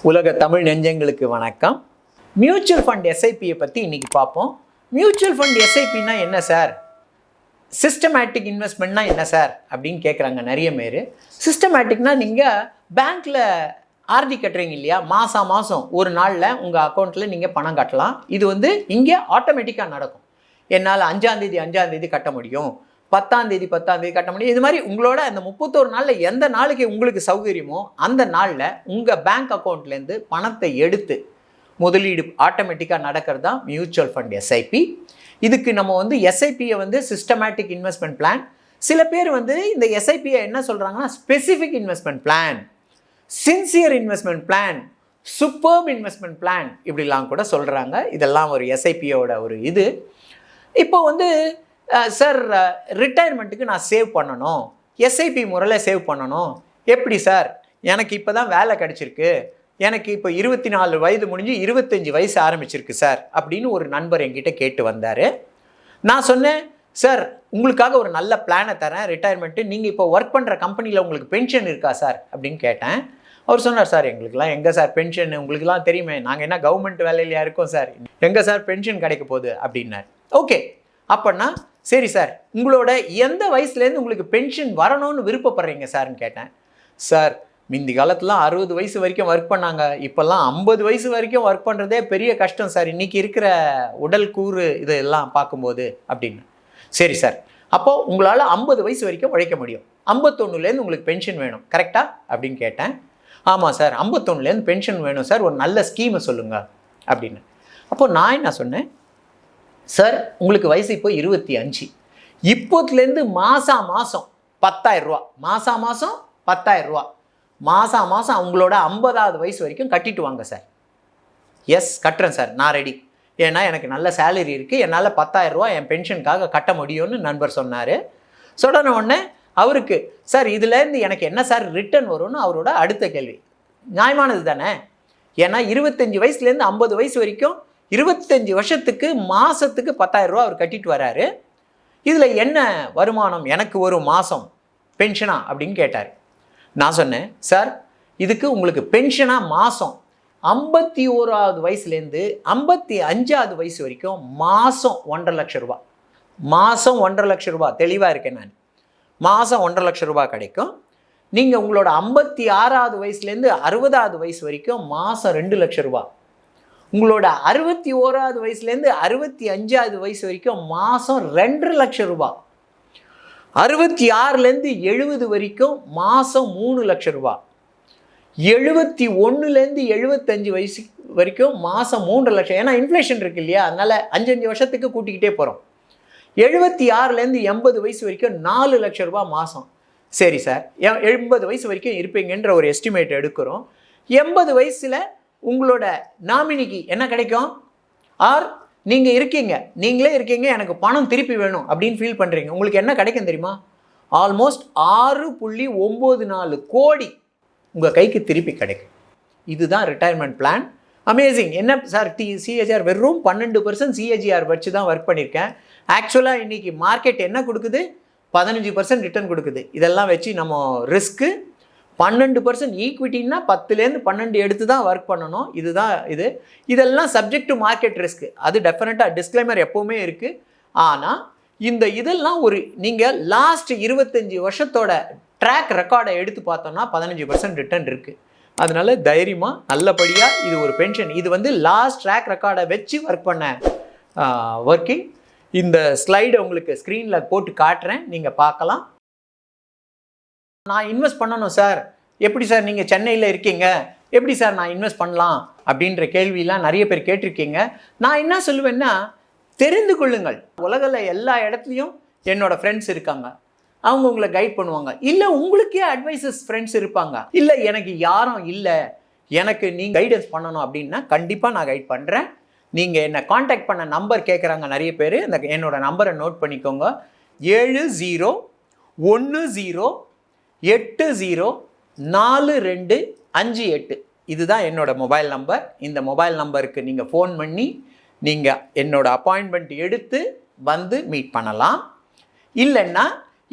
உலக தமிழ் நெஞ்சங்களுக்கு வணக்கம். மியூச்சுவல் ஃபண்ட் எஸ்ஐபியை பற்றி இன்றைக்கி பார்ப்போம். மியூச்சுவல் ஃபண்ட் எஸ்ஐபின்னா என்ன சார், சிஸ்டமேட்டிக் இன்வெஸ்ட்மெண்ட்னா என்ன சார் அப்படின்னு கேட்குறாங்க நிறைய பேர். சிஸ்டமேட்டிக்னா நீங்கள் பேங்க்கில் ஆர்டி கட்டுறீங்க இல்லையா, மாதம் ஒரு நாளில் உங்கள் அக்கௌண்ட்டில் நீங்கள் பணம் கட்டலாம். இது இங்கே ஆட்டோமேட்டிக்காக நடக்கும். என்னால் 5ஆம் தேதி கட்ட முடியும், 10ஆம் தேதி கட்ட முடியும். இது மாதிரி உங்களோட அந்த 31 நாளில் எந்த நாளைக்கு உங்களுக்கு சௌகரியமோ அந்த நாளில் உங்கள் பேங்க் அக்கௌண்ட்லேருந்து பணத்தை எடுத்து முதலீடு ஆட்டோமேட்டிக்காக நடக்கிறது தான் மியூச்சுவல் ஃபண்ட் எஸ்ஐபி. இதுக்கு நம்ம எஸ்ஐபியை சிஸ்டமேட்டிக் இன்வெஸ்ட்மெண்ட் பிளான், சில பேர் இந்த எஸ்ஐபியை என்ன சொல்கிறாங்கன்னா specific investment plan, sincere investment plan, superb investment plan இப்படிலாம் கூட சொல்கிறாங்க. இதெல்லாம் ஒரு எஸ்ஐபியோட ஒரு இது. இப்போ சார் ரிட்டையர்மெண்ட்டுக்கு நான் சேவ் பண்ணணும், எஸ்ஐபி முறையில் சேவ் பண்ணணும், எப்படி சார், எனக்கு இப்போ தான் வேலை கிடச்சிருக்கு, எனக்கு இப்போ 24 வயது முடிஞ்சு 25 வயசு ஆரம்பிச்சிருக்கு சார் அப்படின்னு ஒரு நண்பர் என்கிட்ட கேட்டு வந்தார். நான் சொன்னேன், சார் உங்களுக்காக ஒரு நல்ல பிளானை தரேன் ரிட்டையர்மெண்ட்டு, நீங்கள் இப்போ ஒர்க் பண்ணுற கம்பெனியில் உங்களுக்கு பென்ஷன் இருக்கா சார் அப்படின்னு கேட்டேன். அவர் சொன்னார், சார் எங்களுக்கெல்லாம் எங்கே சார் பென்ஷன், உங்களுக்குலாம் தெரியுமே, நாங்கள் என்ன கவர்மெண்ட் வேலையிலையா இருக்கோம் சார், எங்கே சார் பென்ஷன் கிடைக்க போகுது அப்படின்னார். ஓகே, அப்போன்னா சரி சார், உங்களோட எந்த வயசுலேருந்து உங்களுக்கு பென்ஷன் வரணும்னு விருப்பப்படுறீங்க சார்ன்னு கேட்டேன். சார் முந்தி காலத்துலாம் 60 வயசு வரைக்கும் ஒர்க் பண்ணாங்க, இப்போல்லாம் 50 வயசு வரைக்கும் ஒர்க் பண்ணுறதே பெரிய கஷ்டம் சார், இன்றைக்கி இருக்கிற உடல் கூறு இதெல்லாம் பார்க்கும்போது அப்படின்னு. சரி சார், அப்போது உங்களால் 50 வயசு வரைக்கும் உழைக்க முடியும், 51லேருந்து உங்களுக்கு பென்ஷன் வேணும் கரெக்டாக அப்படின்னு கேட்டேன். ஆமாம் சார், 51லேருந்து பென்ஷன் வேணும் சார், ஒரு நல்ல ஸ்கீமை சொல்லுங்கள் அப்படின்னு. அப்போது நான் என்ன சொன்னேன், சார் உங்களுக்கு வயசு இப்போ 25, இப்போத்துலேருந்து மாதம் 10,000 ரூபா, மாதம் 10,000 ரூபா, மாதம் அவங்களோட 50ஆவது வயசு வரைக்கும் கட்டிட்டு வாங்க சார். எஸ் கட்டுறேன் சார், நான் ரெடி, ஏன்னா எனக்கு நல்ல சேலரி இருக்குது, என்னால் 10,000 ரூபா என் பென்ஷனுக்காக கட்ட முடியும்னு நண்பர் சொன்னார். சொன்ன உடனே அவருக்கு, சார் இதுலேருந்து எனக்கு என்ன சார் ரிட்டர்ன் வரும்னு அவரோட அடுத்த கேள்வி. நியாயமானது தானே, ஏன்னா 25 வயசுலேருந்து 50 வயசு வரைக்கும் 25 வருஷத்துக்கு மாதத்துக்கு 10,000 ரூபா அவர் கட்டிட்டு வராரு. இதில் என்ன வருமானம் எனக்கு ஒரு மாதம் பென்ஷனா அப்படின்னு கேட்டார். நான் சொன்னேன், சார் இதுக்கு உங்களுக்கு பென்ஷனாக மாதம் 51ஆவது வயசுலேருந்து 55ஆவது வயசு வரைக்கும் மாதம் 1.5 லட்சம் ரூபா, மாதம் 1.5 லட்சம் ரூபா, தெளிவாக இருக்கேன் நான், மாதம் 1.5 லட்சம் ரூபா கிடைக்கும். நீங்கள் உங்களோட 56ஆவது வயசுலேருந்து 60ஆவது வயசு வரைக்கும் மாதம் 2 லட்சம் ரூபா, உங்களோட 61ஆவது வயசுலேருந்து 65ஆவது வயசு வரைக்கும் மாதம் 2.5 லட்சம் ரூபா, 66லேருந்து 70 வரைக்கும் மாதம் 3 லட்சம் ரூபா, 71லேருந்து 75 வயசு வரைக்கும் மாதம் 3 லட்சம், ஏன்னா இன்ஃப்ளேஷன் இருக்கு இல்லையா, அதனால் 5 வருஷத்துக்கு கூட்டிக்கிட்டே போகிறோம். 76லேருந்து 80 வயசு வரைக்கும் 4 லட்சம் ரூபா மாதம். சரி சார், 80 வயசு வரைக்கும் இருப்பீங்கன்ற ஒரு எஸ்டிமேட் எடுக்கிறோம். 80 வயசில் உங்களோட நாமினிக்கு என்ன கிடைக்கும், ஆர் நீங்கள் இருக்கீங்க, நீங்களே இருக்கீங்க, எனக்கு பணம் திருப்பி வேணும் அப்படின்னு ஃபீல் பண்ணுறீங்க, உங்களுக்கு என்ன கிடைக்கும் தெரியுமா, ஆல்மோஸ்ட் 6.94 கோடி உங்கள் கைக்கு திருப்பி கிடைக்கும். இதுதான் ரிட்டையர்மெண்ட் பிளான். அமேசிங். என்ன சார் சிஏஜிஆர் வெறும் 12% சிஏஜிஆர் வச்சு தான் ஒர்க் பண்ணியிருக்கேன். ஆக்சுவலாக இன்றைக்கி மார்க்கெட் என்ன கொடுக்குது, 15% ரிட்டர்ன் கொடுக்குது. இதெல்லாம் வச்சு நம்ம ரிஸ்க்கு 12% ஈக்விட்டின்னா 10லேருந்து 12 எடுத்து தான் ஒர்க் பண்ணணும். இதுதான் இதெல்லாம் சப்ஜெக்ட் டு மார்க்கெட் ரிஸ்க். அது டெஃபினட்டாக டிஸ்க்ளைமர் எப்போவுமே இருக்குது. ஆனால் இதெல்லாம் நீங்கள் லாஸ்ட் 25 வருஷத்தோட ட்ராக் ரெக்கார்டை எடுத்து பார்த்தோம்னா 15% ரிட்டர்ன் இருக்குது. அதனால தைரியமாக நல்லபடியாக இது ஒரு பென்ஷன், இது லாஸ்ட் ட்ராக் ரெக்கார்டை வச்சு ஒர்க் பண்ண ஒர்க்கிங். இந்த ஸ்லைடை உங்களுக்கு ஸ்க்ரீனில் போட்டு காட்டுறேன், நீங்கள் பார்க்கலாம். நான் இன்வெஸ்ட் பண்ணணும் சார், எப்படி சார், நீங்கள் சென்னையில் இருக்கீங்க, எப்படி சார் நான் இன்வெஸ்ட் பண்ணலாம் அப்படின்ற கேள்வியெலாம் நிறைய பேர் கேட்டிருக்கீங்க. நான் என்ன சொல்லுவேன்னா, தெரிந்து கொள்ளுங்கள். உலகில் எல்லா இடத்துலையும் என்னோடய ஃப்ரெண்ட்ஸ் இருக்காங்க, அவங்க உங்களை கைட் பண்ணுவாங்க. இல்லை உங்களுக்கே அட்வைசஸ் ஃப்ரெண்ட்ஸ் இருப்பாங்க. இல்லை எனக்கு யாரும் இல்லை, எனக்கு நீங்கள் கைடன்ஸ் பண்ணணும் அப்படின்னா கண்டிப்பாக நான் கைட் பண்ணுறேன். நீங்கள் என்னை காண்டாக்ட் பண்ண நம்பர் கேட்குறாங்க நிறைய பேர், என்னோடய நம்பரை நோட் பண்ணிக்கோங்க. 7010804258. இதுதான் என்னோட மொபைல் நம்பர். இந்த மொபைல் நம்பருக்கு நீங்கள் ஃபோன் பண்ணி நீங்கள் என்னோட அப்பாயின்மெண்ட் எடுத்து வந்து மீட் பண்ணலாம். இல்லைன்னா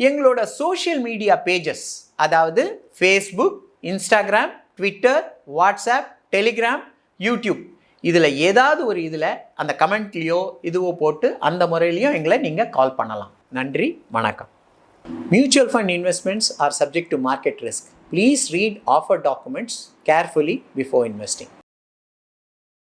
எங்களோட சோஷியல் மீடியா பேஜஸ், அதாவது Facebook, Instagram, Twitter, WhatsApp, Telegram, YouTube இதில் ஏதாவது ஒரு இதில் அந்த கமெண்ட்லேயோ இதுவோ போட்டு அந்த முறையிலையும் எங்களை நீங்கள் கால் பண்ணலாம். நன்றி, வணக்கம். Mutual fund investments are subject to market risk. Please read offer documents carefully before investing.